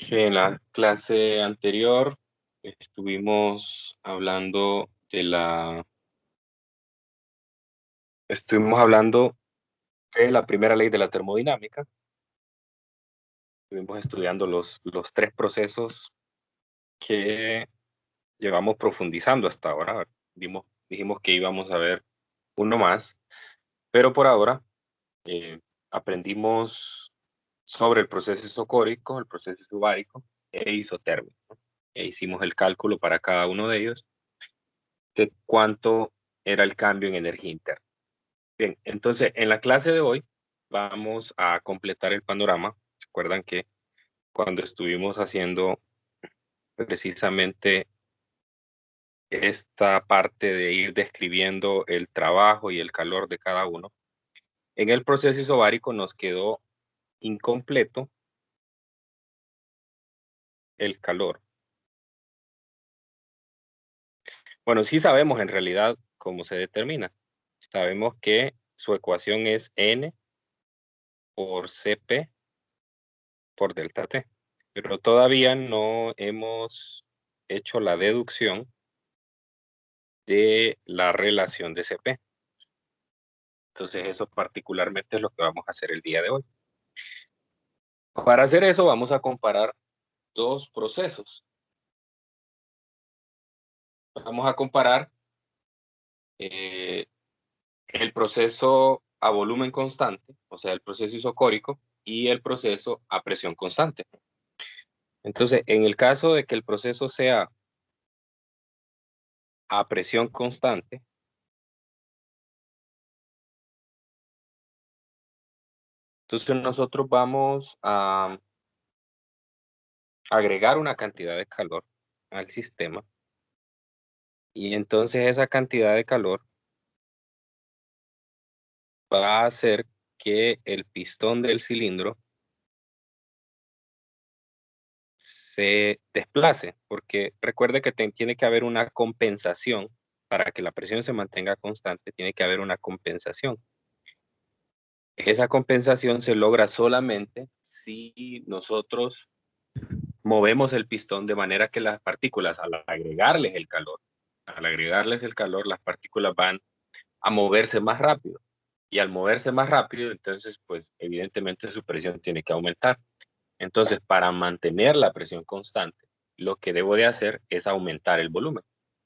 En la clase anterior estuvimos hablando estuvimos hablando de la primera ley de la termodinámica. Estuvimos estudiando los tres procesos que llevamos profundizando hasta ahora. Dijimos que íbamos a ver uno más, pero por ahora eh, aprendimos sobre el proceso isocórico, el proceso isobárico e isotérmico. E hicimos el cálculo para cada uno de ellos de cuánto era el cambio en energía interna. Bien, entonces en la clase de hoy vamos a completar el panorama. ¿Se acuerdan que cuando estuvimos haciendo precisamente esta parte de ir describiendo el trabajo y el calor de cada uno? En el proceso isobárico nos quedó incompleto el calor. Bueno, sí sabemos en realidad cómo se determina. Sabemos que su ecuación es N por Cp por delta T, pero todavía no hemos hecho la deducción de la relación de Cp. Entonces eso particularmente es lo que vamos a hacer el día de hoy. Para hacer eso vamos a comparar dos procesos. Vamos a comparar eh, el proceso a volumen constante, o sea, el proceso isocórico, y el proceso a presión constante. Entonces, en el caso de que el proceso sea a presión constante, entonces nosotros vamos a agregar una cantidad de calor al sistema, y entonces esa cantidad de calor va a hacer que el pistón del cilindro se desplace, porque recuerde que tiene que haber una compensación para que la presión se mantenga constante, tiene que haber una compensación. Esa compensación se logra solamente si nosotros movemos el pistón de manera que las partículas, al agregarles el calor, las partículas van a moverse más rápido. Y al moverse más rápido, entonces, pues evidentemente su presión tiene que aumentar. Entonces, para mantener la presión constante, lo que debo de hacer es aumentar el volumen.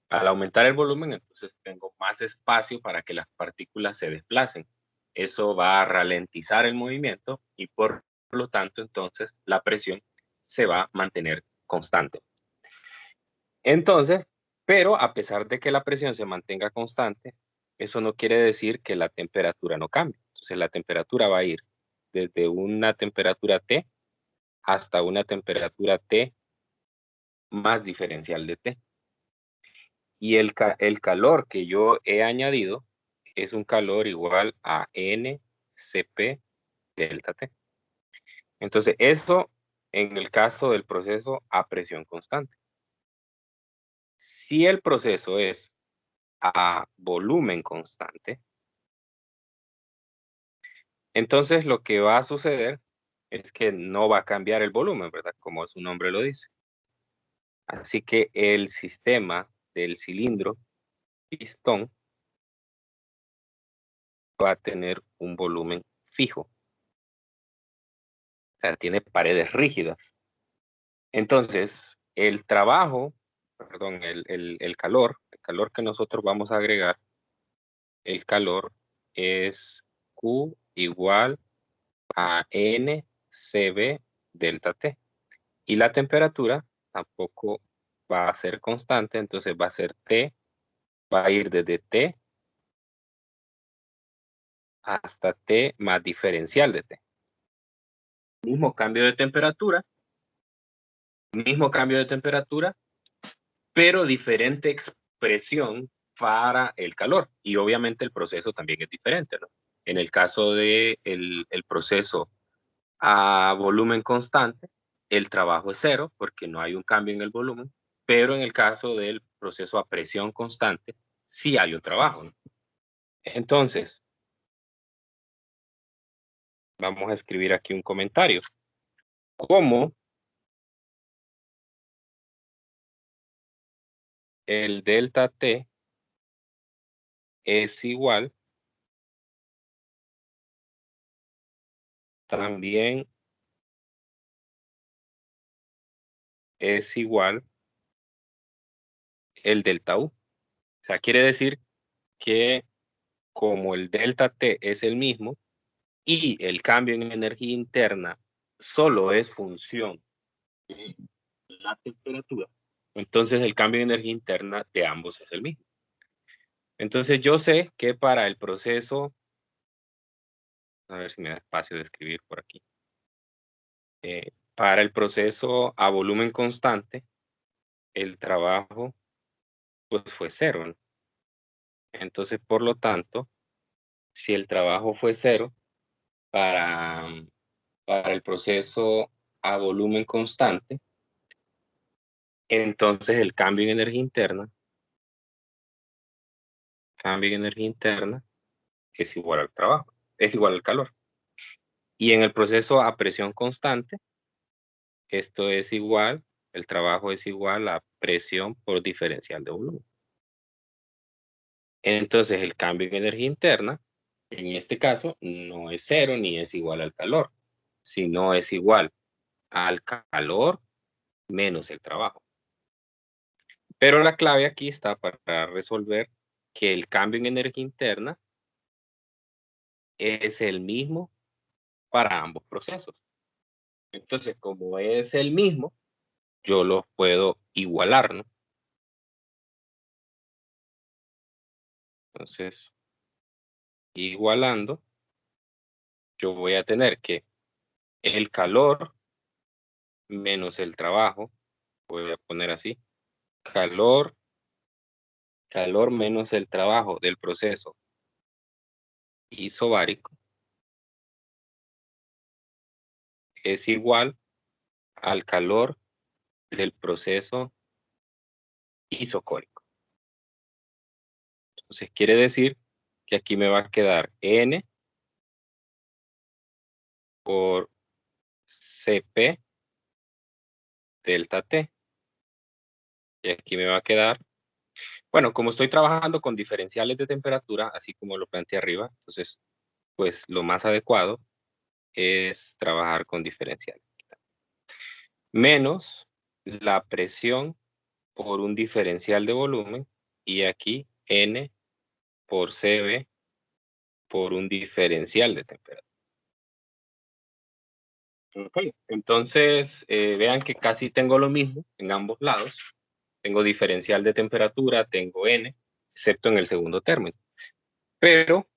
Al aumentar el volumen, entonces tengo más espacio para que las partículas se desplacen. Eso va a ralentizar el movimiento y por lo tanto, entonces, la presión se va a mantener constante. Entonces, pero a pesar de que la presión se mantenga constante, eso no quiere decir que la temperatura no cambie. Entonces, la temperatura va a ir desde una temperatura T hasta una temperatura T más diferencial de T. Y el calor que yo he añadido es un calor igual a NCP delta T. Entonces, eso en el caso del proceso a presión constante. Si el proceso es a volumen constante, entonces lo que va a suceder es que no va a cambiar el volumen, ¿verdad? Como su nombre lo dice. Así que el sistema del cilindro pistón va a tener un volumen fijo. O sea, tiene paredes rígidas. Entonces, el trabajo, perdón, el calor que nosotros vamos a agregar, el calor es Q igual a NCB delta T. Y la temperatura tampoco va a ser constante, entonces va a ser T, va a ir desde T hasta T más diferencial de T. Mismo cambio de temperatura, pero diferente expresión para el calor. Y obviamente el proceso también es diferente, ¿no? En el caso de el proceso a volumen constante, el trabajo es cero porque no hay un cambio en el volumen, pero en el caso del proceso a presión constante, sí hay un trabajo, ¿no? Entonces, vamos a escribir aquí un comentario. ¿Cómo el delta T es igual también es igual el delta U. O sea, quiere decir que como el delta T es el mismo y el cambio en energía interna solo es función de la temperatura, entonces el cambio en energía interna de ambos es el mismo. Entonces yo sé que para el proceso, a ver si me da espacio de escribir por aquí, para el proceso a volumen constante, el trabajo pues fue cero, ¿no? Entonces, por lo tanto, si el trabajo fue cero para, para el proceso a volumen constante, entonces el cambio en energía interna es igual al trabajo, es igual al calor. Y en el proceso a presión constante, esto es igual, el trabajo es igual a presión por diferencial de volumen. Entonces el cambio en energía interna, en este caso, no es cero ni es igual al calor, sino es igual al calor menos el trabajo. Pero la clave aquí está para resolver que el cambio en energía interna es el mismo para ambos procesos. Entonces, como es el mismo, yo los puedo igualar, ¿no? Entonces, igualando, yo voy a tener que el calor menos el trabajo, voy a poner así, calor, calor menos el trabajo del proceso isobárico es igual al calor del proceso isocórico. Entonces quiere decir que aquí me va a quedar N por Cp delta T. Y aquí me va a quedar, bueno, como estoy trabajando con diferenciales de temperatura, así como lo planteé arriba, entonces, pues lo más adecuado es trabajar con diferenciales. Menos la presión por un diferencial de volumen, y aquí N por Cv por un diferencial de temperatura. Okay. Entonces, vean que casi tengo lo mismo en ambos lados. Tengo diferencial de temperatura, tengo N, excepto en el segundo término. Pero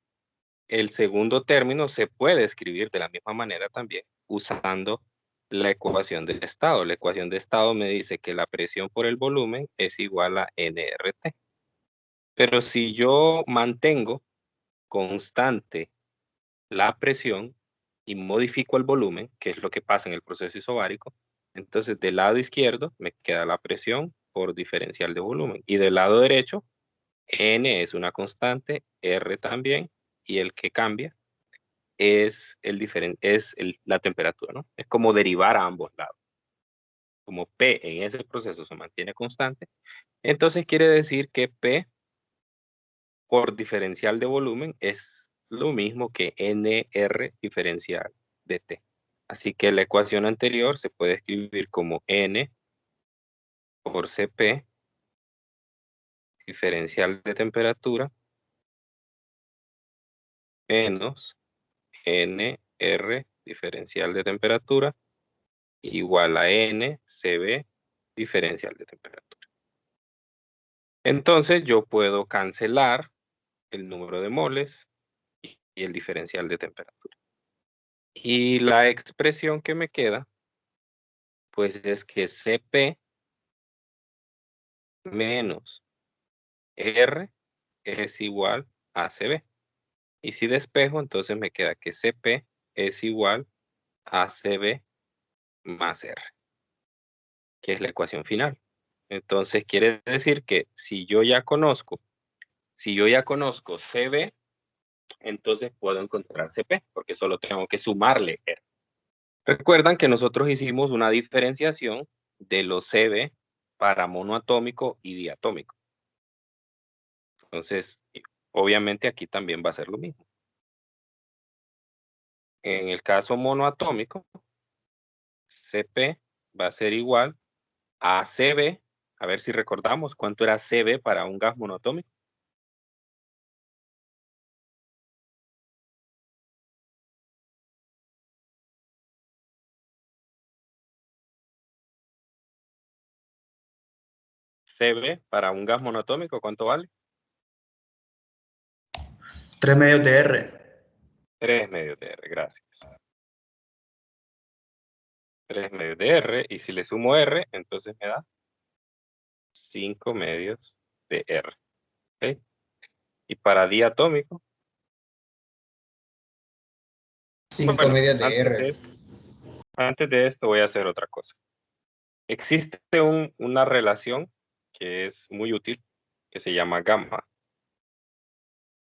el segundo término se puede escribir de la misma manera también usando la ecuación del estado. La ecuación de estado me dice que la presión por el volumen es igual a nRT. Pero si yo mantengo constante la presión y modifico el volumen, que es lo que pasa en el proceso isobárico, entonces del lado izquierdo me queda la presión por diferencial de volumen y del lado derecho N es una constante, R también, y el que cambia es, la temperatura, ¿no? Es como derivar a ambos lados. Como P en ese proceso se mantiene constante, entonces quiere decir que P por diferencial de volumen es lo mismo que NR diferencial de T. Así que la ecuación anterior se puede escribir como N por Cp diferencial de temperatura menos NR diferencial de temperatura igual a NCV diferencial de temperatura. Entonces yo puedo cancelar el número de moles y el diferencial de temperatura. Y la expresión que me queda, pues es que Cp menos R es igual a Cv. Y si despejo, entonces me queda que Cp es igual a Cv más R, que es la ecuación final. Entonces quiere decir que si yo ya conozco Cv, entonces puedo encontrar Cp, porque solo tengo que sumarle R. Recuerdan que nosotros hicimos una diferenciación de los Cv para monoatómico y diatómico. Entonces, obviamente aquí también va a ser lo mismo. En el caso monoatómico, Cp va a ser igual a Cb. A ver si recordamos cuánto era Cb para un gas monoatómico. Cb para un gas monoatómico, ¿cuánto vale? 3 medios de R. 3 medios de R, gracias. 3 medios de R, y si le sumo R, entonces me da 5 medios de R. ¿Okay? Y para diatómico, 5 bueno, medios de R. antes de esto voy a hacer otra cosa. Existe una relación que es muy útil, que se llama gamma.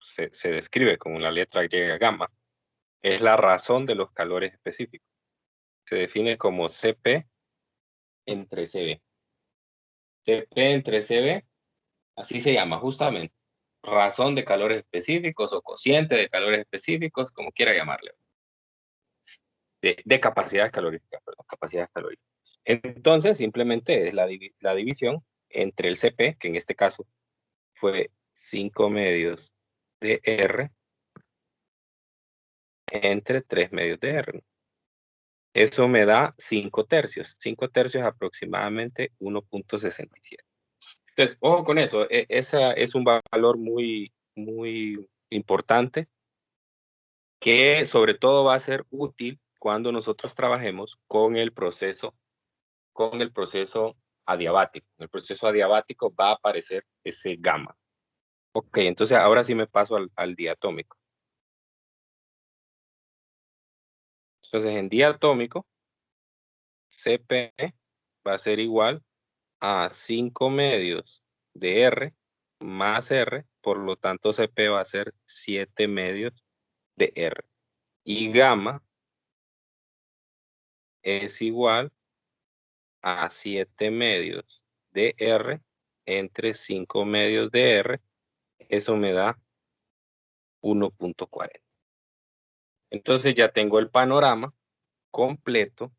Se describe como la letra griega gamma. Es la razón de los calores específicos. Se define como Cp entre Cb. Cp entre Cb, así se llama justamente. Razón de calores específicos o cociente de calores específicos, como quiera llamarle. De capacidades caloríficas, perdón, capacidades calóricas. Entonces, simplemente es la división entre el Cp, que en este caso fue 5 medios de R, entre 3 medios de R. Eso me da 5 tercios. 5 tercios aproximadamente 1.67. Entonces, ojo con eso. Esa es un valor muy, muy importante que sobre todo va a ser útil cuando nosotros trabajemos con el proceso adiabático. En el proceso adiabático va a aparecer ese gamma. Ok, entonces ahora sí me paso al diatómico. Entonces en diatómico, Cp va a ser igual a 5 medios de R más R, por lo tanto Cp va a ser 7 medios de R. Y gamma es igual a 7 medios de R entre 5 medios de R. Eso me da 1.40. Entonces ya tengo el panorama completo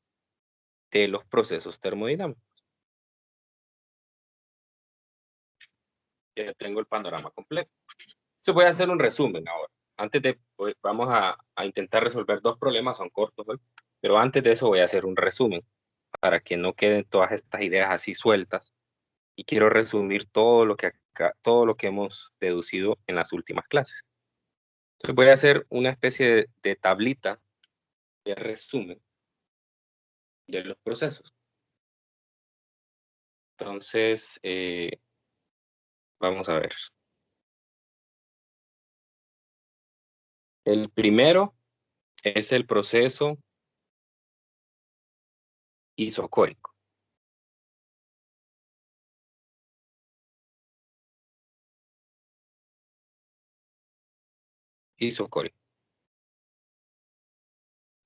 de los procesos termodinámicos. Ya tengo el panorama completo. Entonces voy a hacer un resumen ahora. Antes de, pues, vamos a intentar resolver dos problemas, son cortos, ¿vale? Pero antes de eso voy a hacer un resumen para que no queden todas estas ideas así sueltas. Y quiero resumir todo lo que hemos deducido en las últimas clases. Entonces voy a hacer una especie de tablita de resumen de los procesos. Entonces, vamos a ver. El primero es el proceso isocórico. Isocórico.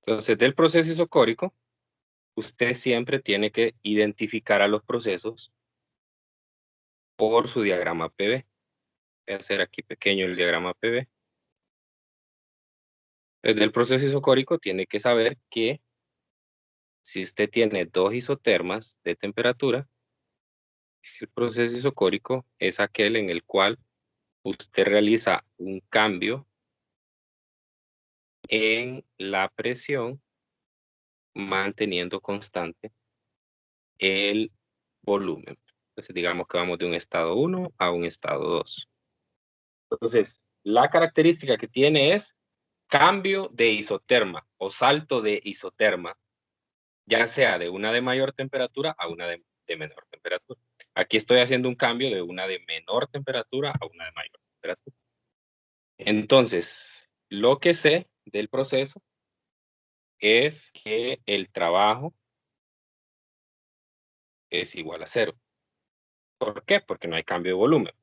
Entonces, del proceso isocórico, usted siempre tiene que identificar a los procesos por su diagrama PV. Voy a hacer aquí pequeño el diagrama PV. Desde el proceso isocórico tiene que saber que si usted tiene dos isotermas de temperatura, el proceso isocórico es aquel en el cual usted realiza un cambio en la presión manteniendo constante el volumen. Entonces digamos que vamos de un estado 1 a un estado 2. Entonces, la característica que tiene es cambio de isoterma o salto de isoterma, ya sea de una de mayor temperatura a una de menor temperatura. Aquí estoy haciendo un cambio de una de menor temperatura a una de mayor temperatura. Entonces, lo que sé del proceso es que el trabajo es igual a 0. ¿Por qué? Porque no hay cambio de volumen.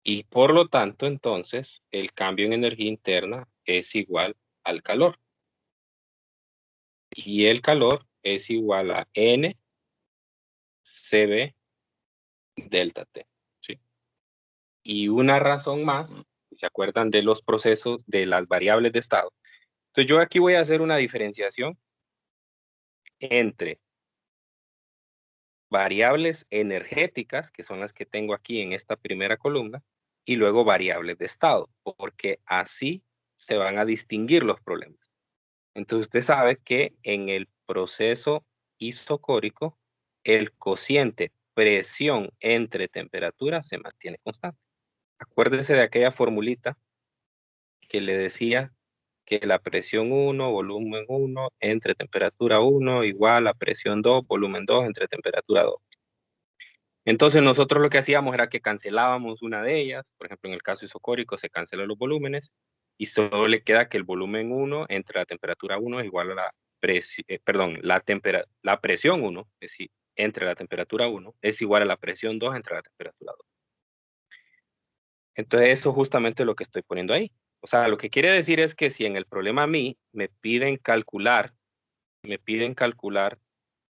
Y por lo tanto, entonces, el cambio en energía interna es igual al calor. Y el calor es igual a N CB delta T. ¿Sí? Y una razón más, si se acuerdan de los procesos de las variables de estado. Entonces yo aquí voy a hacer una diferenciación entre variables energéticas, que son las que tengo aquí en esta primera columna, y luego variables de estado, porque así se van a distinguir los problemas. Entonces usted sabe que en el proceso isocórico, el cociente presión entre temperatura se mantiene constante. Acuérdese de aquella formulita que le decía que la presión 1, volumen 1, entre temperatura 1, igual a presión 2, volumen 2, entre temperatura 2. Entonces nosotros lo que hacíamos era que cancelábamos una de ellas, por ejemplo en el caso isocórico se cancelan los volúmenes y solo le queda que el volumen 1 entre la temperatura 1 es igual a la presión, la presión 1, es decir, entre la temperatura 1 es igual a la presión 2 entre la temperatura 2. Entonces eso es justamente lo que estoy poniendo ahí. O sea, lo que quiere decir es que si en el problema a mí me piden calcular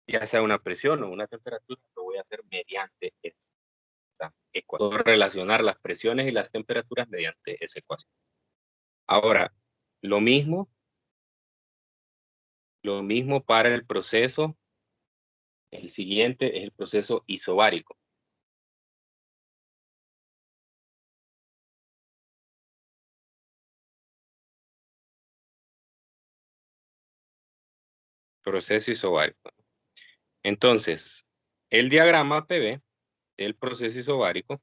ya sea una presión o una temperatura, lo voy a hacer mediante esta ecuación. Puedo relacionar las presiones y las temperaturas mediante esa ecuación. Ahora, lo mismo para el proceso, el siguiente es el proceso isobárico. Proceso isobárico. Entonces, el diagrama PV del proceso isobárico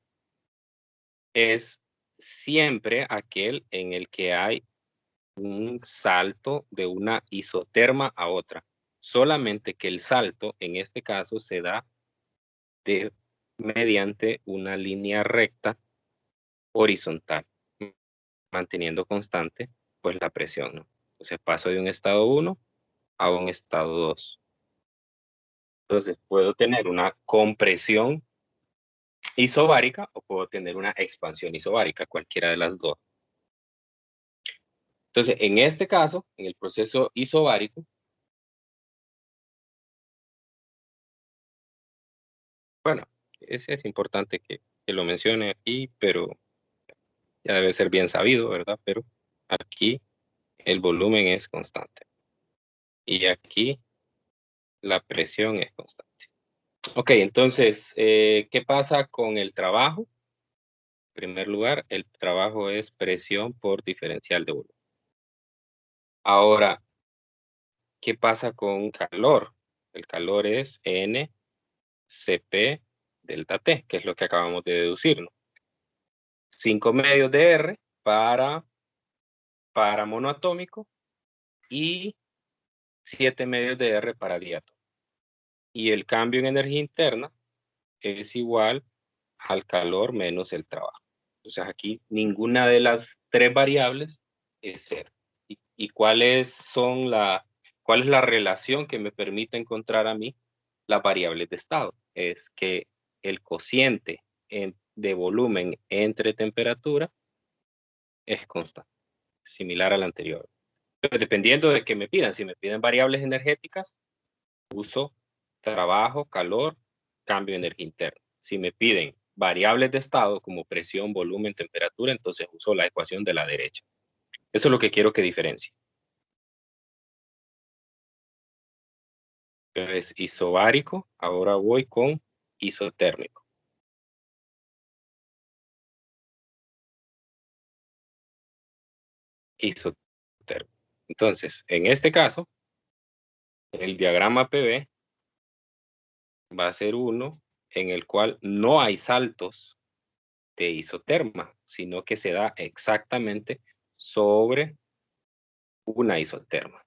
es siempre aquel en el que hay un salto de una isoterma a otra. Solamente que el salto, en este caso, se da mediante una línea recta horizontal, manteniendo constante pues la presión, ¿no? Entonces paso de un estado 1 a un estado 2. Entonces puedo tener una compresión isobárica o puedo tener una expansión isobárica, cualquiera de las dos. Entonces, en este caso, en el proceso isobárico, bueno, ese es importante que lo mencione aquí, pero ya debe ser bien sabido, ¿verdad? Pero aquí el volumen es constante. Y aquí la presión es constante. Ok, entonces, ¿qué pasa con el trabajo? En primer lugar, el trabajo es presión por diferencial de volumen. Ahora, ¿qué pasa con calor? El calor es NCP delta T, que es lo que acabamos de deducir, ¿no? 5 medios de R para monoatómico y 7 medios de R para diátomo. Y el cambio en energía interna es igual al calor menos el trabajo. Entonces aquí ninguna de las tres variables es cero. ¿Y cuál es la relación que me permite encontrar a mí las variables de estado? Es que el cociente de volumen entre temperatura es constante, similar al anterior. Pero dependiendo de qué me pidan, si me piden variables energéticas, uso trabajo, calor, cambio de energía interna. Si me piden variables de estado como presión, volumen, temperatura, entonces uso la ecuación de la derecha. Eso es lo que quiero que diferencie. Entonces, isobárico, ahora voy con isotérmico. Isotérmico. Entonces, en este caso, el diagrama PV va a ser uno en el cual no hay saltos de isoterma, sino que se da exactamente sobre una isoterma.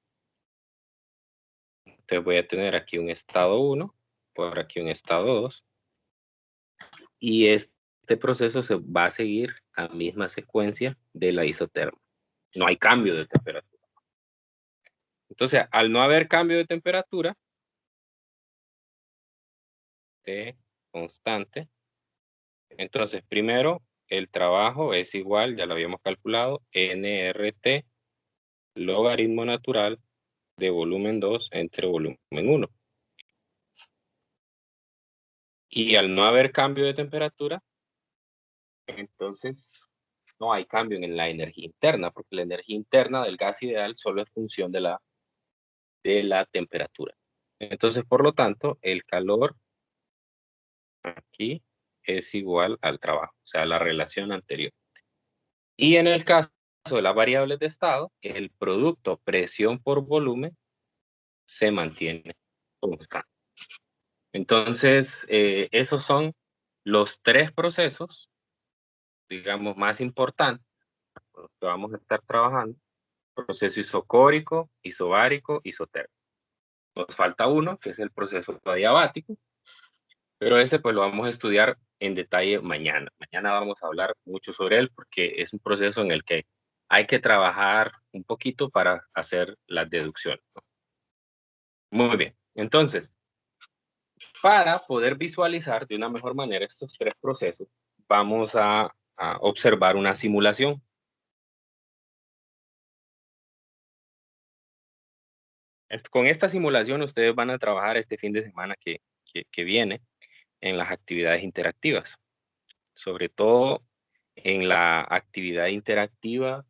Entonces voy a tener aquí un estado 1, por aquí un estado 2, y este proceso se va a seguir a misma secuencia de la isoterma. No hay cambio de temperatura. Entonces, al no haber cambio de temperatura, T constante, entonces primero el trabajo es igual, ya lo habíamos calculado, nRT logaritmo natural de volumen 2 entre volumen 1. Y al no haber cambio de temperatura, entonces no hay cambio en la energía interna, porque la energía interna del gas ideal solo es función de la temperatura. Entonces, por lo tanto, el calor aquí es igual al trabajo, o sea, la relación anterior. Y en el caso de las variables de estado, el producto presión por volumen se mantiene constante. Entonces, esos son los tres procesos, digamos, más importantes con los que vamos a estar trabajando: proceso isocórico, isobárico, isotérmico. Nos falta uno, que es el proceso adiabático, pero ese pues lo vamos a estudiar en detalle mañana. Mañana vamos a hablar mucho sobre él porque es un proceso en el que hay que trabajar un poquito para hacer las deducciones, ¿no? Muy bien, entonces, para poder visualizar de una mejor manera estos tres procesos, vamos a observar una simulación. Con esta simulación ustedes van a trabajar este fin de semana que viene en las actividades interactivas, sobre todo en la actividad interactiva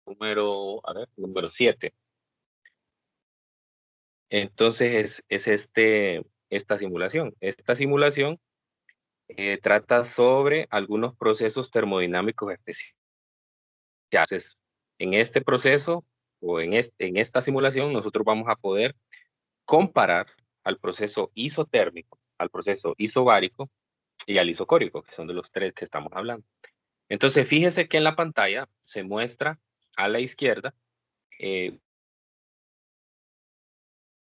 número 7. Entonces es esta simulación. Esta simulación trata sobre algunos procesos termodinámicos especiales. Entonces, en este proceso o en esta simulación nosotros vamos a poder comparar al proceso isotérmico, al proceso isobárico y al isocórico, que son de los tres que estamos hablando. Entonces, fíjese que en la pantalla se muestra a la izquierda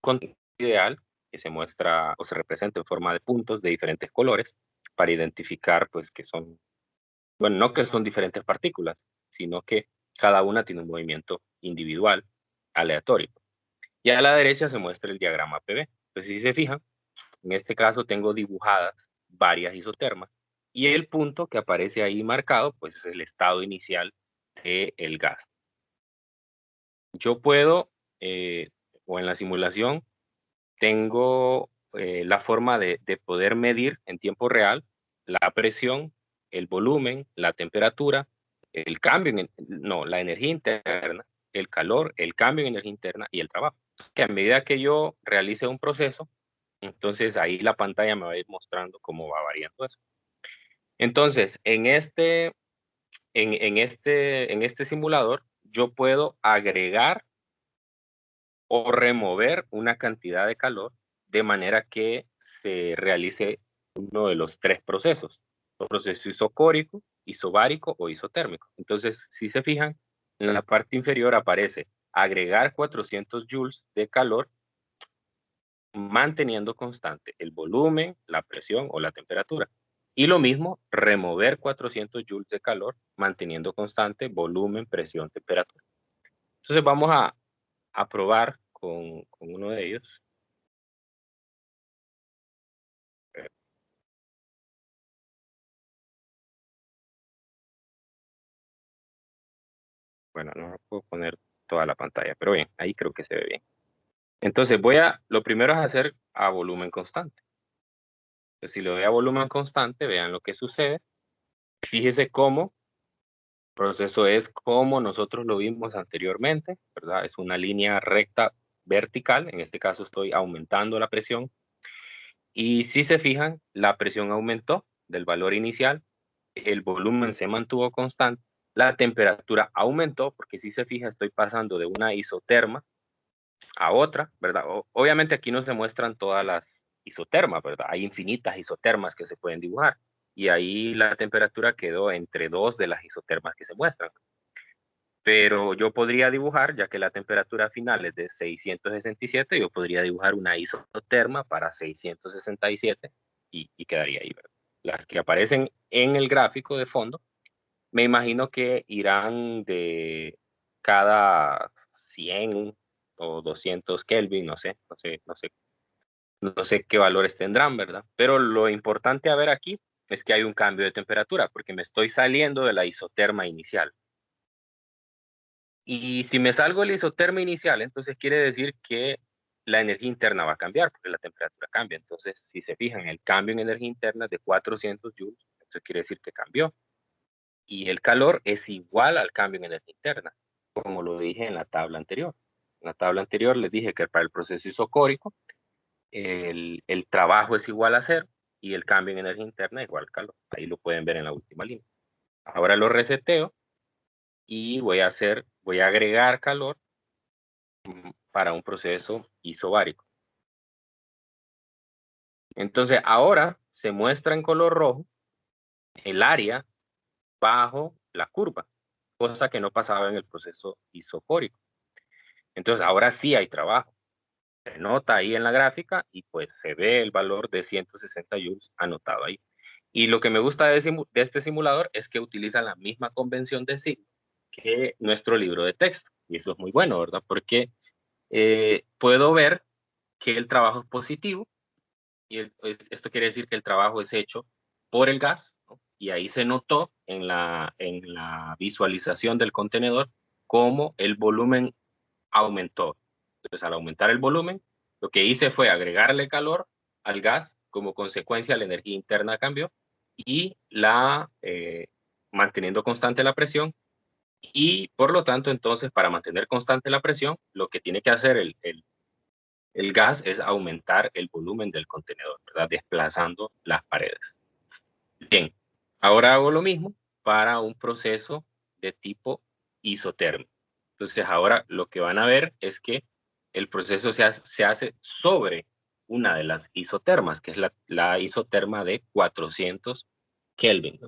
con ideal, que se muestra o se representa en forma de puntos de diferentes colores para identificar, pues, que son, bueno, no que son diferentes partículas, sino que cada una tiene un movimiento individual, aleatorio. Y a la derecha se muestra el diagrama PV. Entonces, si se fijan, en este caso tengo dibujadas varias isotermas y el punto que aparece ahí marcado, pues, es el estado inicial del gas. Yo puedo, o en la simulación, tengo la forma de poder medir en tiempo real la presión, el volumen, la temperatura, el cambio la energía interna, el calor, el cambio en energía interna y el trabajo. Que a medida que yo realice un proceso, entonces ahí la pantalla me va a ir mostrando cómo va variando eso. Entonces, en este simulador, yo puedo agregar o remover una cantidad de calor de manera que se realice uno de los tres procesos: el proceso isocórico, isobárico o isotérmico. Entonces, si se fijan, en la parte inferior aparece agregar 400 joules de calor manteniendo constante el volumen, la presión o la temperatura. Y lo mismo, remover 400 joules de calor manteniendo constante volumen, presión, temperatura. Entonces vamos a probar con uno de ellos. Bueno, no puedo poner toda la pantalla, pero bien, ahí creo que se ve bien. Entonces lo primero es hacer a volumen constante. Entonces, si lo doy a volumen constante, vean lo que sucede. Fíjese cómo el proceso es como nosotros lo vimos anteriormente, ¿verdad? Es una línea recta vertical. En este caso estoy aumentando la presión. Y si se fijan, la presión aumentó del valor inicial, el volumen se mantuvo constante, la temperatura aumentó, porque si se fija, estoy pasando de una isoterma a otra, ¿verdad? Obviamente aquí no se muestran todas las isotermas, ¿verdad? Hay infinitas isotermas que se pueden dibujar. Y ahí la temperatura quedó entre dos de las isotermas que se muestran. Pero yo podría dibujar, ya que la temperatura final es de 667, yo podría dibujar una isoterma para 667 y quedaría ahí, ¿verdad? Las que aparecen en el gráfico de fondo, me imagino que irán de cada 100 o 200 Kelvin, no sé qué valores tendrán, ¿verdad? Pero lo importante a ver aquí es que hay un cambio de temperatura, porque me estoy saliendo de la isoterma inicial. Y si me salgo del isoterma inicial, entonces quiere decir que la energía interna va a cambiar porque la temperatura cambia. Entonces, si se fijan, el cambio en energía interna es de 400 joules, eso quiere decir que cambió. Y el calor es igual al cambio en energía interna, como lo dije en la tabla anterior. En la tabla anterior les dije que para el proceso isocórico, el trabajo es igual a 0 y el cambio en energía interna es igual al calor. Ahí lo pueden ver en la última línea. Ahora lo reseteo y voy a agregar calor para un proceso isobárico. Entonces ahora se muestra en color rojo el área bajo la curva, cosa que no pasaba en el proceso isocórico. Entonces ahora sí hay trabajo. Se nota ahí en la gráfica y pues se ve el valor de 160 joules anotado ahí. Y lo que me gusta de este simulador es que utiliza la misma convención de signo que nuestro libro de texto. Y eso es muy bueno, ¿verdad? Porque puedo ver que el trabajo es positivo y esto quiere decir que el trabajo es hecho por el gas, ¿no? Y ahí se notó en la visualización del contenedor cómo el volumen aumentó. Entonces, al aumentar el volumen, lo que hice fue agregarle calor al gas, como consecuencia la energía interna cambió y manteniendo constante la presión, y por lo tanto, entonces, para mantener constante la presión, lo que tiene que hacer el gas es aumentar el volumen del contenedor, ¿verdad? Desplazando las paredes. Bien, ahora hago lo mismo para un proceso de tipo isotérmico. Entonces ahora lo que van a ver es que el proceso se hace sobre una de las isotermas, que es la isoterma de 400 Kelvin.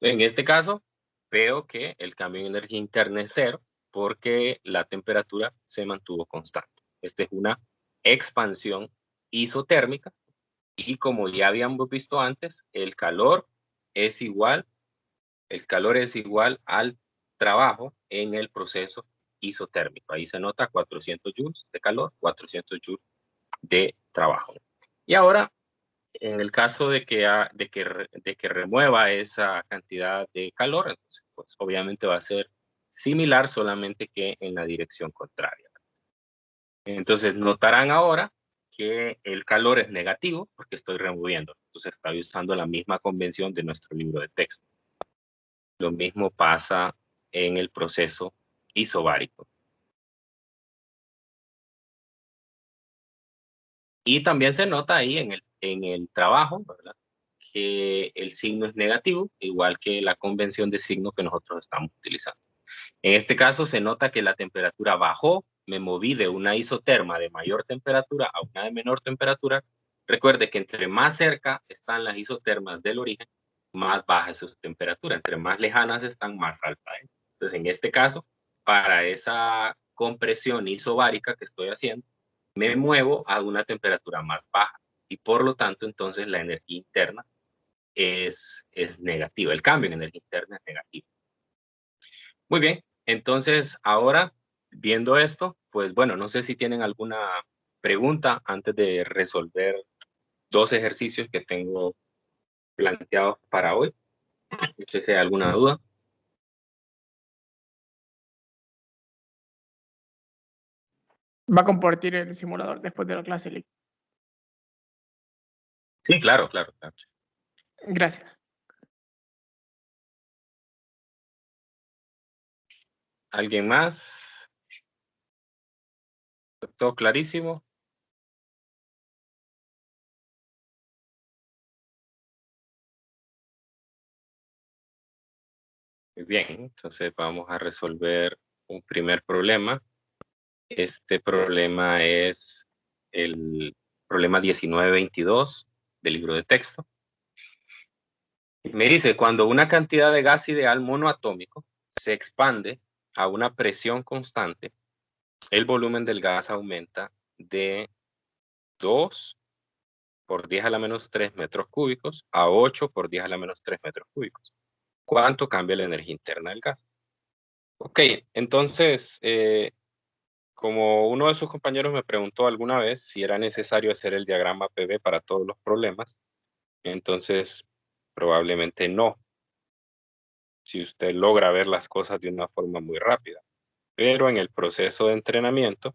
En este caso, veo que el cambio en energía interna es 0 porque la temperatura se mantuvo constante. Esta es una expansión isotérmica y como ya habíamos visto antes, el calor es igual al trabajo en el proceso isotérmico. Ahí se nota 400 joules de calor, 400 joules de trabajo. Y ahora, en el caso de que remueva esa cantidad de calor, entonces, pues obviamente va a ser similar, solamente que en la dirección contraria. Entonces, notarán ahora que el calor es negativo porque estoy removiendo. Entonces, estoy usando la misma convención de nuestro libro de texto. Lo mismo pasa en el proceso isobárico. Y también se nota ahí en el trabajo, ¿verdad? Que el signo es negativo, igual que la convención de signo que nosotros estamos utilizando. En este caso se nota que la temperatura bajó, me moví de una isoterma de mayor temperatura a una de menor temperatura. Recuerde que entre más cerca están las isotermas del origen, más baja es su temperatura. Entre más lejanas están, más alta es. Entonces, en este caso, para esa compresión isobárica que estoy haciendo, me muevo a una temperatura más baja y por lo tanto, entonces la energía interna es negativa. El cambio en energía interna es negativo. Muy bien, entonces ahora viendo esto, pues bueno, no sé si tienen alguna pregunta antes de resolver dos ejercicios que tengo planteados para hoy. No sé si hay alguna duda. Va a compartir el simulador después de la clase, Lick. Sí, claro, claro, claro. Gracias. ¿Alguien más? ¿Todo clarísimo? Muy bien, entonces vamos a resolver un primer problema. Este problema es el problema 1922 del libro de texto. Me dice, cuando una cantidad de gas ideal monoatómico se expande a una presión constante, el volumen del gas aumenta de 2 por 10 a la menos 3 metros cúbicos a 8 por 10 a la menos 3 metros cúbicos. ¿Cuánto cambia la energía interna del gas? Ok, entonces, como uno de sus compañeros me preguntó alguna vez si era necesario hacer el diagrama PV para todos los problemas, entonces probablemente no, si usted logra ver las cosas de una forma muy rápida. Pero en el proceso de entrenamiento,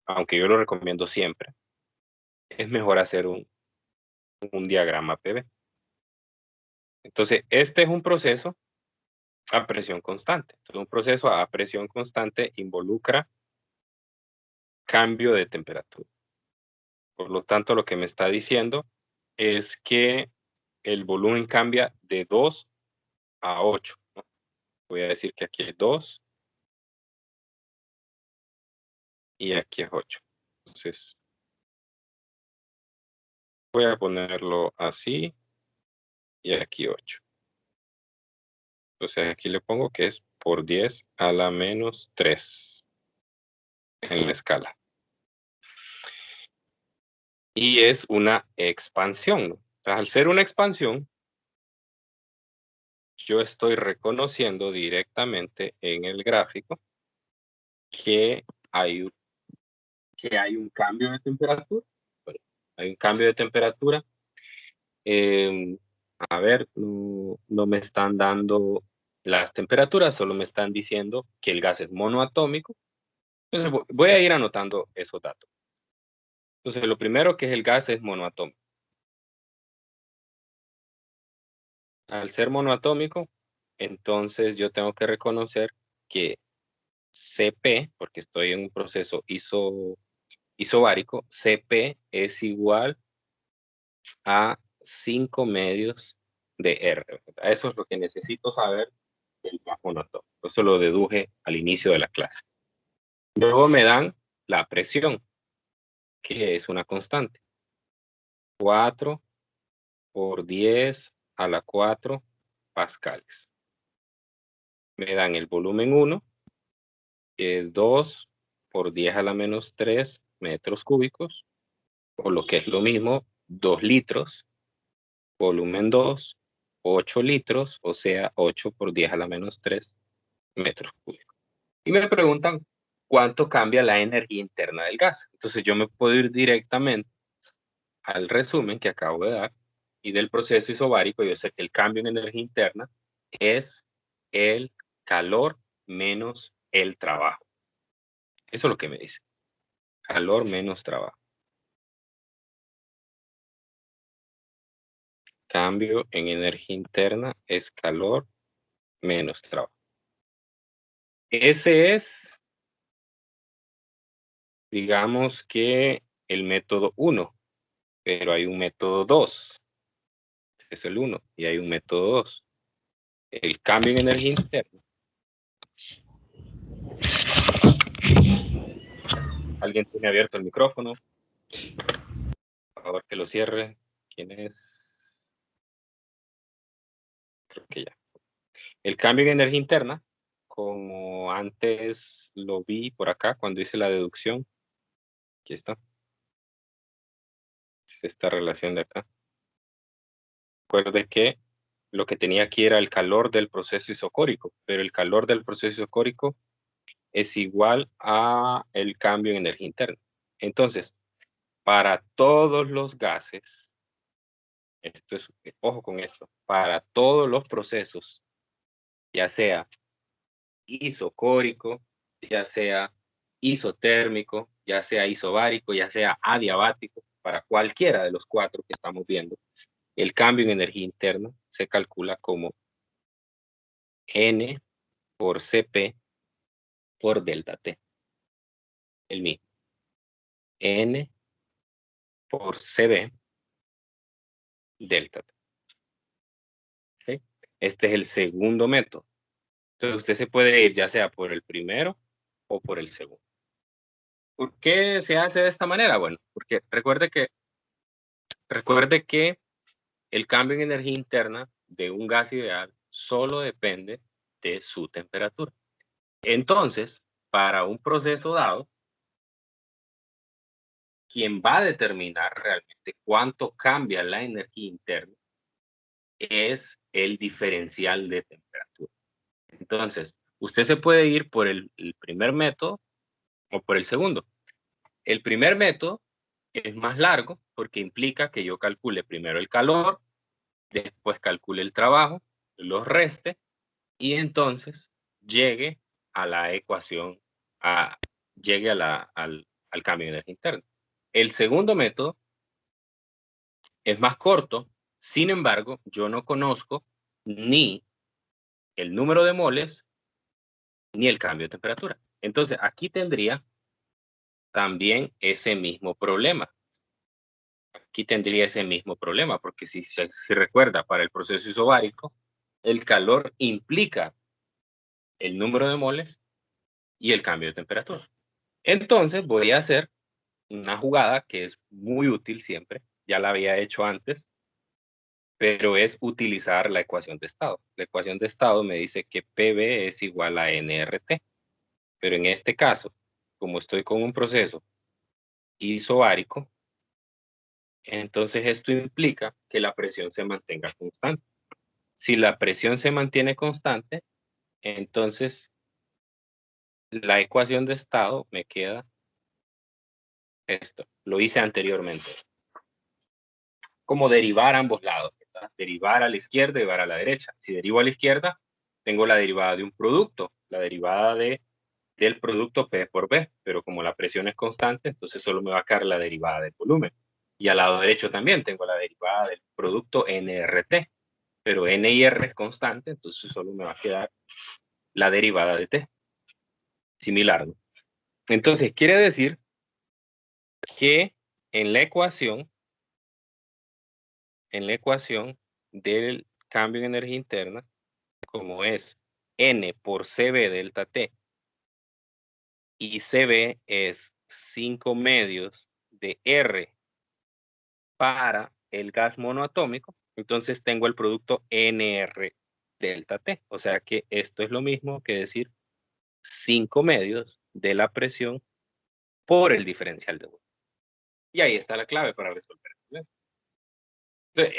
aunque yo lo recomiendo siempre, es mejor hacer un diagrama PV. Entonces, este es un proceso a presión constante. Entonces, un proceso a presión constante involucra cambio de temperatura. Por lo tanto, lo que me está diciendo es que el volumen cambia de 2 a 8. ¿no? Voy a decir que aquí es 2 y aquí es 8. Entonces, voy a ponerlo así y aquí 8. Entonces, aquí le pongo que es por 10 a la menos 3 en la escala. Y es una expansión. ¿no? Entonces, al ser una expansión, yo estoy reconociendo directamente en el gráfico que hay un cambio de temperatura. Bueno, hay un cambio de temperatura. A ver, no me están dando las temperaturas, solo me están diciendo que el gas es monoatómico. Entonces voy a ir anotando esos datos. Entonces, lo primero que es el gas es monoatómico. Al ser monoatómico, entonces yo tengo que reconocer que Cp, porque estoy en un proceso isobárico, Cp es igual a 5 medios de R. Eso es lo que necesito saber del gas monoatómico. Eso lo deduje al inicio de la clase. Luego me dan la presión, que es una constante. 4 por 10 a la 4 pascales. Me dan el volumen 1, que es 2 por 10 a la menos 3 metros cúbicos, o lo que es lo mismo, 2 litros. Volumen 2, 8 litros, o sea, 8 por 10 a la menos 3 metros cúbicos. Y me preguntan cuánto cambia la energía interna del gas. Entonces yo me puedo ir directamente al resumen que acabo de dar y del proceso isobárico. Yo sé que el cambio en energía interna es el calor menos el trabajo. Eso es lo que me dice. Calor menos trabajo. Cambio en energía interna es calor menos trabajo. Ese es, digamos que el método 1, pero hay un método 2. Es el 1 y hay un método 2. El cambio en energía interna. ¿Alguien tiene abierto el micrófono? Por favor, que lo cierre. ¿Quién es? Creo que ya. El cambio en energía interna, como antes lo vi por acá cuando hice la deducción. Aquí está. Esta relación de acá. Recuerde que lo que tenía aquí era el calor del proceso isocórico, pero el calor del proceso isocórico es igual a el cambio en energía interna. Entonces, para todos los gases, ojo con esto, para todos los procesos, ya sea isocórico, ya sea isotérmico, ya sea isobárico, ya sea adiabático, para cualquiera de los 4 que estamos viendo, el cambio en energía interna se calcula como N por Cp por delta T. El mismo. N por Cb delta T. ¿Okay? Este es el segundo método. Entonces usted se puede ir ya sea por el primero o por el segundo. ¿Por qué se hace de esta manera? Bueno, porque recuerde que el cambio en energía interna de un gas ideal solo depende de su temperatura. Entonces, para un proceso dado, quien va a determinar realmente cuánto cambia la energía interna es el diferencial de temperatura. Entonces, usted se puede ir por el primer método o por el segundo. El primer método es más largo porque implica que yo calcule primero el calor, después calcule el trabajo, los reste y entonces llegue a la ecuación, llegue a al cambio de energía interna. El segundo método es más corto, sin embargo, yo no conozco ni el número de moles ni el cambio de temperatura. Entonces, aquí tendría también ese mismo problema. Aquí tendría ese mismo problema, porque si recuerda, para el proceso isobárico, el calor implica el número de moles y el cambio de temperatura. Entonces, voy a hacer una jugada que es muy útil siempre, ya la había hecho antes, pero es utilizar la ecuación de estado. La ecuación de estado me dice que PV es igual a nRT, pero en este caso, como estoy con un proceso isobárico, entonces esto implica que la presión se mantenga constante. Si la presión se mantiene constante, entonces la ecuación de estado me queda esto. Lo hice anteriormente. Como derivar a ambos lados, ¿verdad? Derivar a la izquierda y derivar a la derecha. Si derivo a la izquierda, tengo la derivada de un producto, la derivada del producto P por B, pero como la presión es constante, entonces solo me va a quedar la derivada del volumen. Y al lado derecho también tengo la derivada del producto nRT, pero N y R es constante, entonces solo me va a quedar la derivada de T. Similar, ¿no? Entonces, quiere decir que en la ecuación del cambio en energía interna, como es N por CB delta T, y CB es 5 medios de R para el gas monoatómico, entonces tengo el producto NR delta T. O sea que esto es lo mismo que decir 5 medios de la presión por el diferencial de volumen. Y ahí está la clave para resolver el problema. Entonces,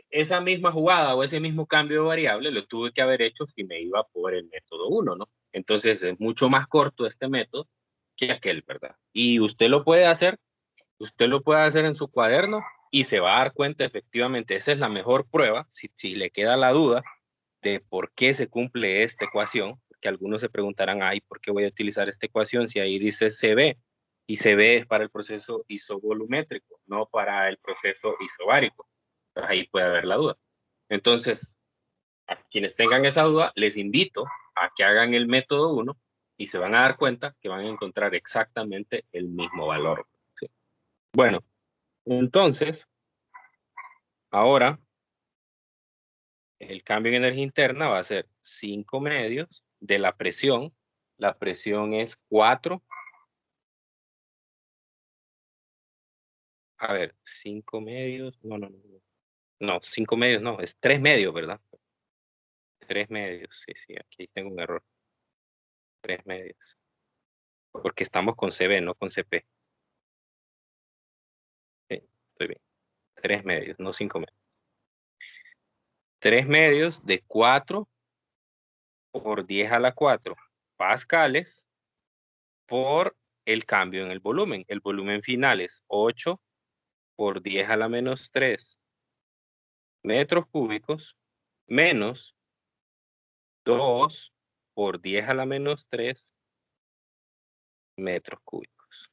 esa misma jugada o ese mismo cambio de variable lo tuve que haber hecho si me iba por el método 1, ¿no? Entonces es mucho más corto este método que aquel, ¿verdad? Y usted lo puede hacer en su cuaderno y se va a dar cuenta efectivamente, esa es la mejor prueba, si le queda la duda de por qué se cumple esta ecuación, porque algunos se preguntarán, ay, ¿por qué voy a utilizar esta ecuación si ahí dice CB? Y CB es para el proceso isovolumétrico, no para el proceso isobárico. Entonces, ahí puede haber la duda. Entonces, a quienes tengan esa duda, les invito a que hagan el método 1 y se van a dar cuenta que van a encontrar exactamente el mismo valor. ¿Sí? Bueno, entonces, ahora el cambio en energía interna va a ser 5 medios de la presión. La presión es 4. A ver, 5 medios. No, 5 medios no, es 3 medios, ¿verdad? 3 medios, sí, aquí tengo un error. 3 medios. Porque estamos con CB, no con CP. Sí, estoy bien. 3 medios, no 5 medios. 3 medios de 4 por 10 a la 4 pascales por el cambio en el volumen. El volumen final es 8 por 10 a la menos 3 metros cúbicos menos 2 por 10 a la menos 3 metros cúbicos.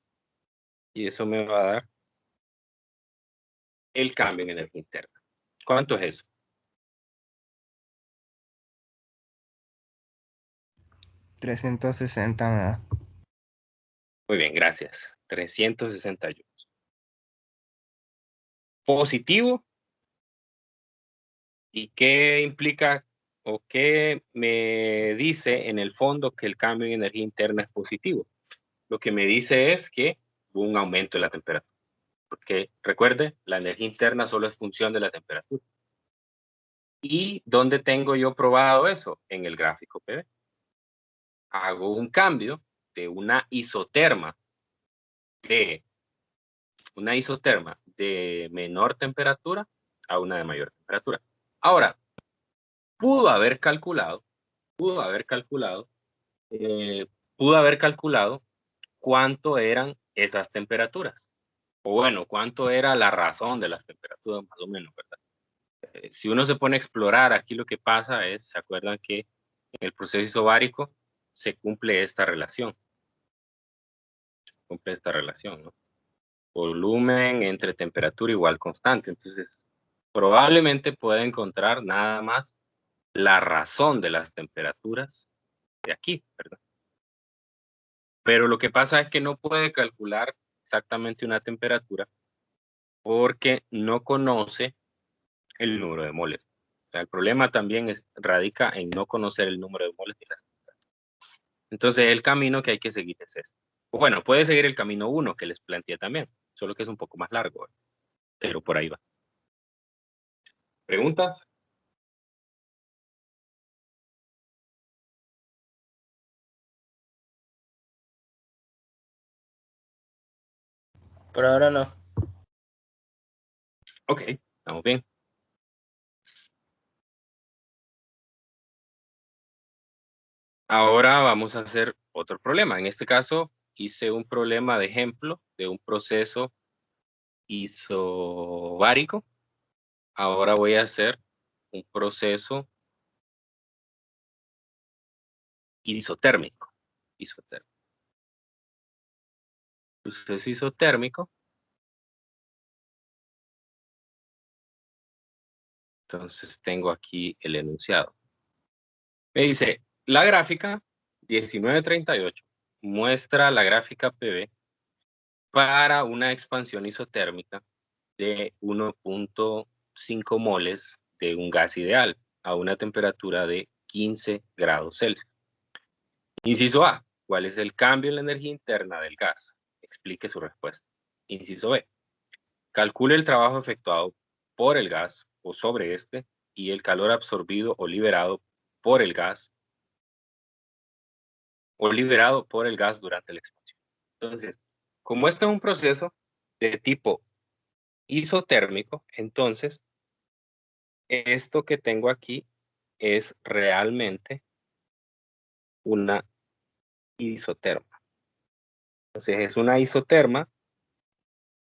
Y eso me va a dar el cambio en energía interna. ¿Cuánto es eso? $360. Muy bien, gracias. 361. Positivo. ¿Y qué implica o qué me dice en el fondo que el cambio en energía interna es positivo? Lo que me dice es que hubo un aumento de la temperatura. Porque recuerde, la energía interna solo es función de la temperatura. ¿Y dónde tengo yo probado eso? En el gráfico PV. Hago un cambio de una isoterma de menor temperatura a una de mayor temperatura. Ahora, pudo haber calculado cuánto eran esas temperaturas. O bueno, cuánto era la razón de las temperaturas, más o menos, ¿verdad? Si uno se pone a explorar, aquí lo que pasa es, ¿se acuerdan que en el proceso isobárico se cumple esta relación? cumple esta relación, ¿no? Volumen entre temperatura igual constante. Entonces, probablemente pueda encontrar nada más la razón de las temperaturas de aquí, ¿verdad? Pero lo que pasa es que no puede calcular exactamente una temperatura porque no conoce el número de moles. O sea, el problema también radica en no conocer el número de moles de las temperaturas. Entonces, el camino que hay que seguir es este. Bueno, puede seguir el camino 1 que les planteé también, solo que es un poco más largo, ¿verdad? Pero por ahí va. ¿Preguntas? Por ahora no. Ok, estamos bien. Ahora vamos a hacer otro problema. En este caso, hice un problema de ejemplo de un proceso isobárico. Ahora voy a hacer un proceso isotérmico. Proceso isotérmico. Entonces tengo aquí el enunciado. Me dice, la gráfica 1938 muestra la gráfica PV para una expansión isotérmica de 1.5 moles de un gas ideal a una temperatura de 15 grados Celsius. Inciso A, ¿cuál es el cambio en la energía interna del gas? Explique su respuesta. Inciso B, calcule el trabajo efectuado por el gas o sobre este y el calor absorbido o liberado por el gas durante la expansión. Entonces, como este es un proceso de tipo isotérmico, entonces esto que tengo aquí es realmente una isoterma. Entonces es una isoterma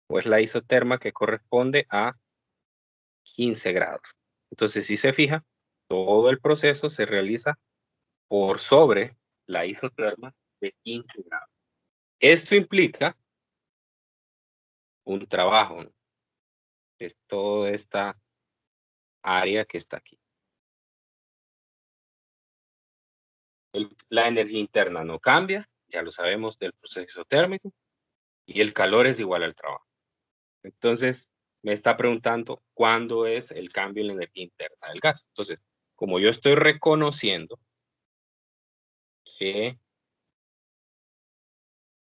o es la isoterma que corresponde a 15 grados. Entonces si se fija, todo el proceso se realiza por sobre la isoterma de 15 grados. Esto implica un trabajo, ¿no? Es toda esta área que está aquí. La energía interna no cambia, ya lo sabemos del proceso térmico, y el calor es igual al trabajo. Entonces, me está preguntando cuándo es el cambio en la energía interna del gas. Entonces, como yo estoy reconociendo que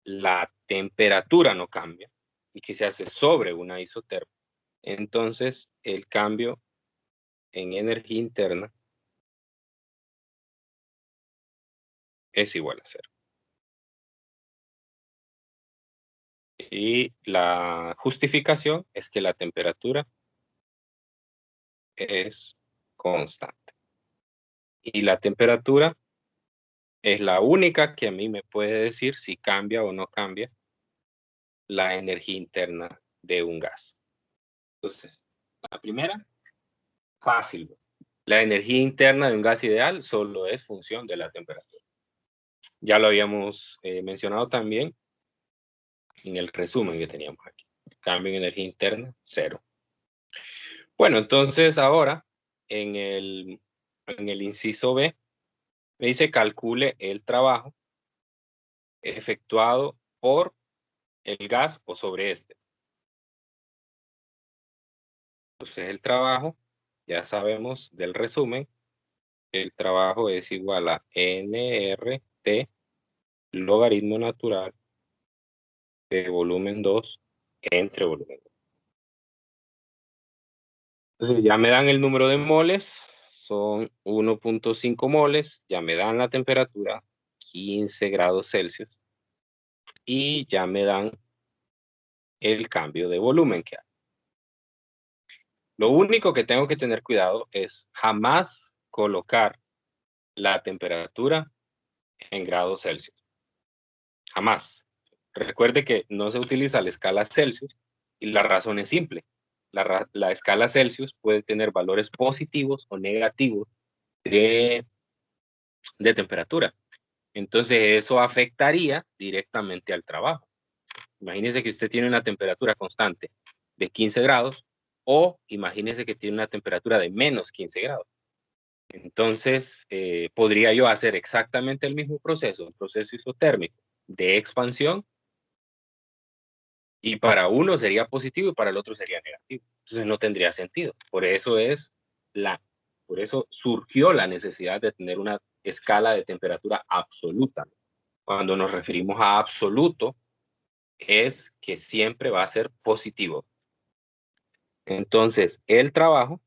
la temperatura no cambia y que se hace sobre una isoterma, entonces el cambio en energía interna es igual a 0. Y la justificación es que la temperatura es constante. Y la temperatura es la única que a mí me puede decir si cambia o no cambia la energía interna de un gas. Entonces, la primera, fácil. La energía interna de un gas ideal solo es función de la temperatura. Ya lo habíamos mencionado también en el resumen que teníamos aquí. Cambio en energía interna, 0. Bueno, entonces ahora en el inciso B me dice calcule el trabajo efectuado por el gas o sobre este. Entonces el trabajo, ya sabemos del resumen, el trabajo es igual a nRT logaritmo natural de volumen 2 entre volumen 2. Entonces ya me dan el número de moles, son 1.5 moles, ya me dan la temperatura, 15 grados Celsius, y ya me dan el cambio de volumen que hay. Lo único que tengo que tener cuidado es jamás colocar la temperatura en grados Celsius. Jamás. Recuerde que no se utiliza la escala Celsius y la razón es simple. La escala Celsius puede tener valores positivos o negativos de temperatura. Entonces eso afectaría directamente al trabajo. Imagínese que usted tiene una temperatura constante de 15 grados o imagínese que tiene una temperatura de menos 15 grados. Entonces, podría yo hacer exactamente el mismo proceso, un proceso isotérmico de expansión, y para uno sería positivo y para el otro sería negativo. Entonces no tendría sentido. Por eso surgió la necesidad de tener una escala de temperatura absoluta. Cuando nos referimos a absoluto, es que siempre va a ser positivo. Entonces, el trabajo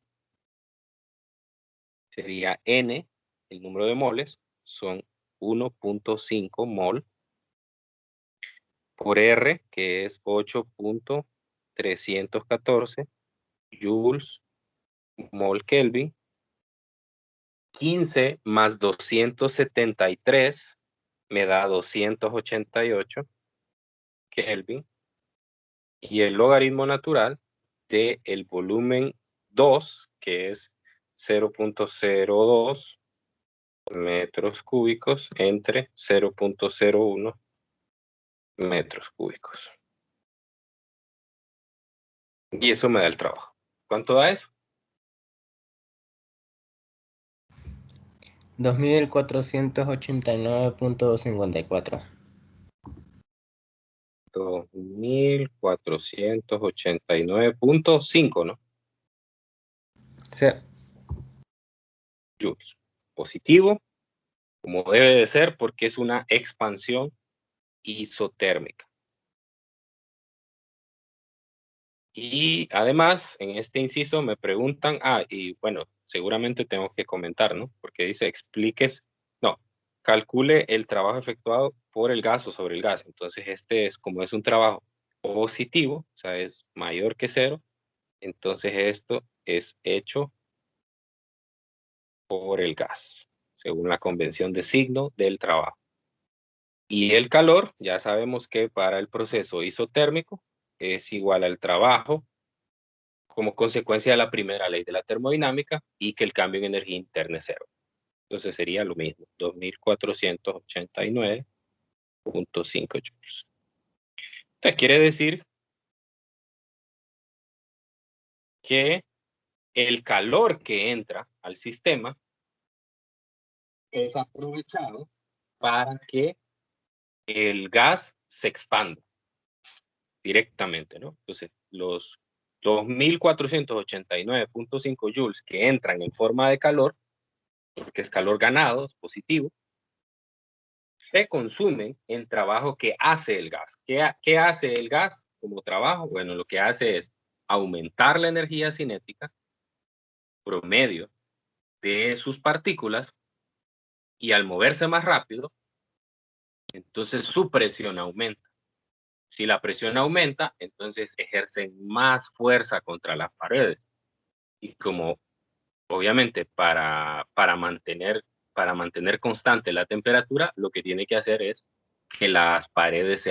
sería N, el número de moles, son 1.5 mol por R, que es 8.314 joules mol Kelvin. 15 más 273 me da 288 Kelvin. Y el logaritmo natural de el volumen 2, que es 0.02 metros cúbicos entre 0.01 metros cúbicos. Y eso me da el trabajo. ¿Cuánto da eso? 2489.54. 2489.5, ¿no? Sí. Joules. Positivo, como debe de ser, porque es una expansión isotérmica. Y además, en este inciso me preguntan, y bueno, seguramente tengo que comentar, ¿no? Porque dice, calcule el trabajo efectuado por el gas o sobre el gas. Entonces, como es un trabajo positivo, o sea, es mayor que 0, entonces esto es hecho por el gas, según la convención de signo del trabajo. Y el calor, ya sabemos que para el proceso isotérmico es igual al trabajo como consecuencia de la primera ley de la termodinámica y que el cambio en energía interna es 0. Entonces sería lo mismo, 2489.5 joules. Entonces quiere decir que el calor que entra al sistema es aprovechado para que el gas se expanda directamente, ¿no? Entonces, los 2489.5 joules que entran en forma de calor, porque es calor ganado, es positivo, se consumen en trabajo que hace el gas. ¿Qué hace el gas como trabajo? Bueno, lo que hace es aumentar la energía cinética promedio de sus partículas y al moverse más rápido, entonces su presión aumenta. Si la presión aumenta, entonces ejercen más fuerza contra las paredes. Y como obviamente para mantener constante la temperatura, lo que tiene que hacer es que las paredes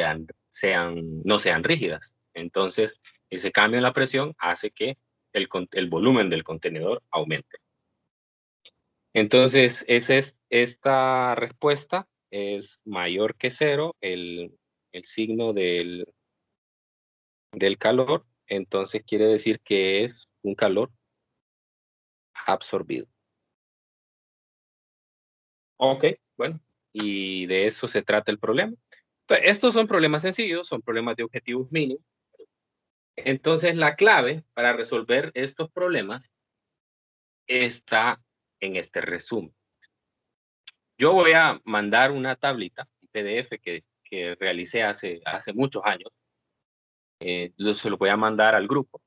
no sean rígidas. Entonces, ese cambio en la presión hace que el volumen del contenedor aumente. Entonces, esta respuesta es mayor que 0, el signo del calor, entonces quiere decir que es un calor absorbido. Ok, bueno, y de eso se trata el problema. Entonces, estos son problemas sencillos, son problemas de objetivos mínimos. Entonces, la clave para resolver estos problemas está en este resumen. Yo voy a mandar una tablita, un PDF que realicé hace muchos años. Se lo voy a mandar al grupo,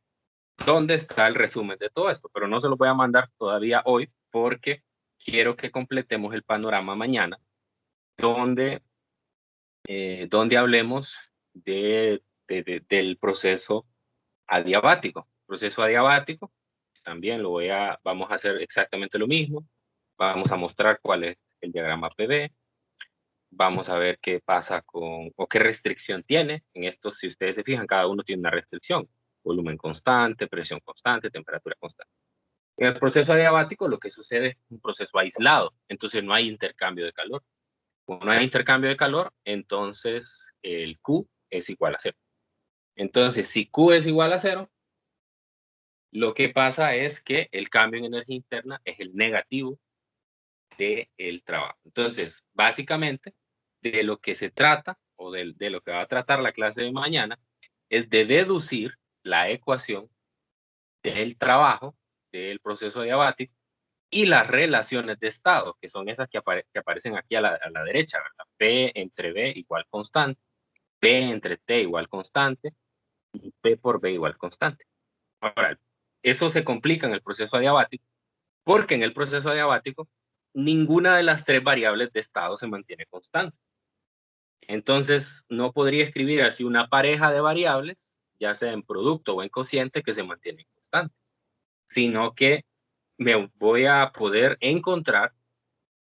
donde está el resumen de todo esto, pero no se lo voy a mandar todavía hoy porque quiero que completemos el panorama mañana, donde hablemos del proceso adiabático. Proceso adiabático, también vamos a hacer exactamente lo mismo. Vamos a mostrar cuál es el diagrama PV. Vamos a ver qué pasa o qué restricción tiene. En esto, si ustedes se fijan, cada uno tiene una restricción. Volumen constante, presión constante, temperatura constante. En el proceso adiabático lo que sucede es un proceso aislado, entonces no hay intercambio de calor. Como no hay intercambio de calor, entonces el Q es igual a 0. Entonces, si Q es igual a 0, lo que pasa es que el cambio en energía interna es el negativo del trabajo. Entonces, básicamente, de lo que se trata, o de lo que va a tratar la clase de mañana, es de deducir la ecuación del trabajo, del proceso adiabático, y las relaciones de estado, que son esas que aparecen aquí a la derecha, ¿verdad? P entre B igual constante, P entre T igual constante, y P por B igual constante. Ahora, eso se complica en el proceso adiabático, porque en el proceso adiabático ninguna de las tres variables de estado se mantiene constante. Entonces, no podría escribir así una pareja de variables, ya sea en producto o en cociente, que se mantienen constantes, sino que me voy a poder encontrar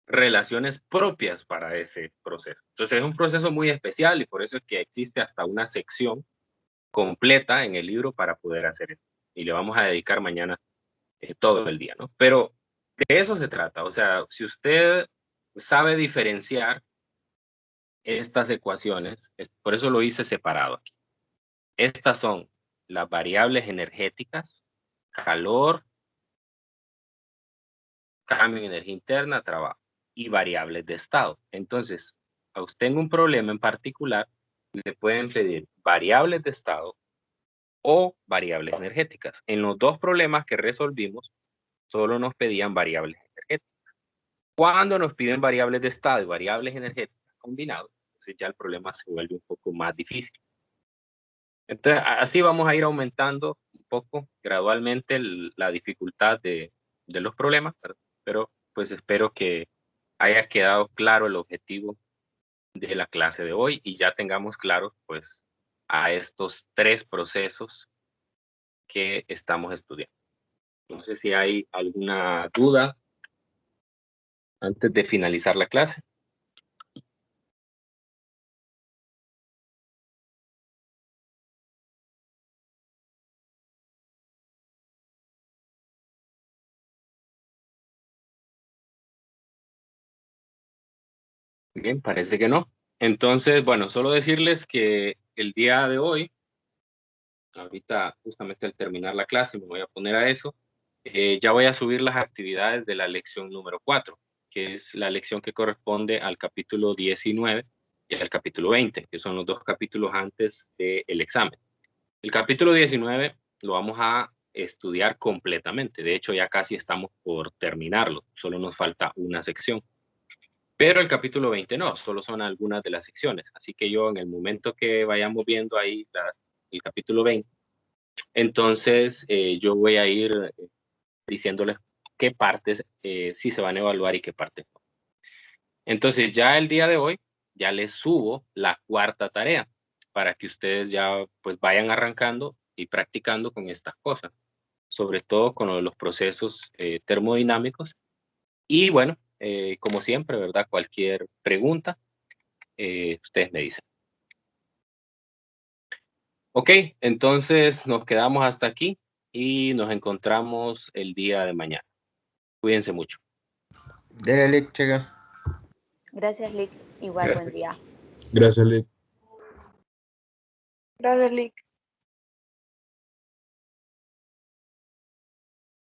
relaciones propias para ese proceso. Entonces, es un proceso muy especial y por eso es que existe hasta una sección completa en el libro para poder hacer eso. Y le vamos a dedicar mañana todo el día, ¿no? Pero de eso se trata. O sea, si usted sabe diferenciar estas ecuaciones, por eso lo hice separado aquí. Estas son las variables energéticas, calor, cambio en energía interna, trabajo, y variables de estado. Entonces, a usted en un problema en particular, le pueden pedir variables de estado o variables energéticas. En los dos problemas que resolvimos, solo nos pedían variables energéticas. Cuando nos piden variables de estado y variables energéticas combinados, entonces ya el problema se vuelve un poco más difícil. Entonces, así vamos a ir aumentando un poco gradualmente la dificultad de los problemas, pero pues espero que haya quedado claro el objetivo de la clase de hoy y ya tengamos claros pues a estos tres procesos que estamos estudiando. No sé si hay alguna duda antes de finalizar la clase. Bien, parece que no. Entonces, bueno, solo decirles que el día de hoy, ahorita justamente al terminar la clase me voy a poner a eso, ya voy a subir las actividades de la lección número 4, que es la lección que corresponde al capítulo 19 y al capítulo 20, que son los dos capítulos antes del examen. El capítulo 19 lo vamos a estudiar completamente. De hecho, ya casi estamos por terminarlo. Solo nos falta una sección. Pero el capítulo 20 no, solo son algunas de las secciones. Así que yo en el momento que vayamos viendo ahí el capítulo 20, entonces yo voy a ir diciéndoles qué partes sí se van a evaluar y qué partes no. Entonces ya el día de hoy ya les subo la cuarta tarea para que ustedes ya pues vayan arrancando y practicando con estas cosas, sobre todo con los procesos termodinámicos. Y bueno, como siempre, ¿verdad? Cualquier pregunta, ustedes me dicen. Ok, entonces nos quedamos hasta aquí y nos encontramos el día de mañana. Cuídense mucho. Dale, Lick, checa. Gracias, Lick. Igual, buen día. Gracias, Lick. Gracias, Lick.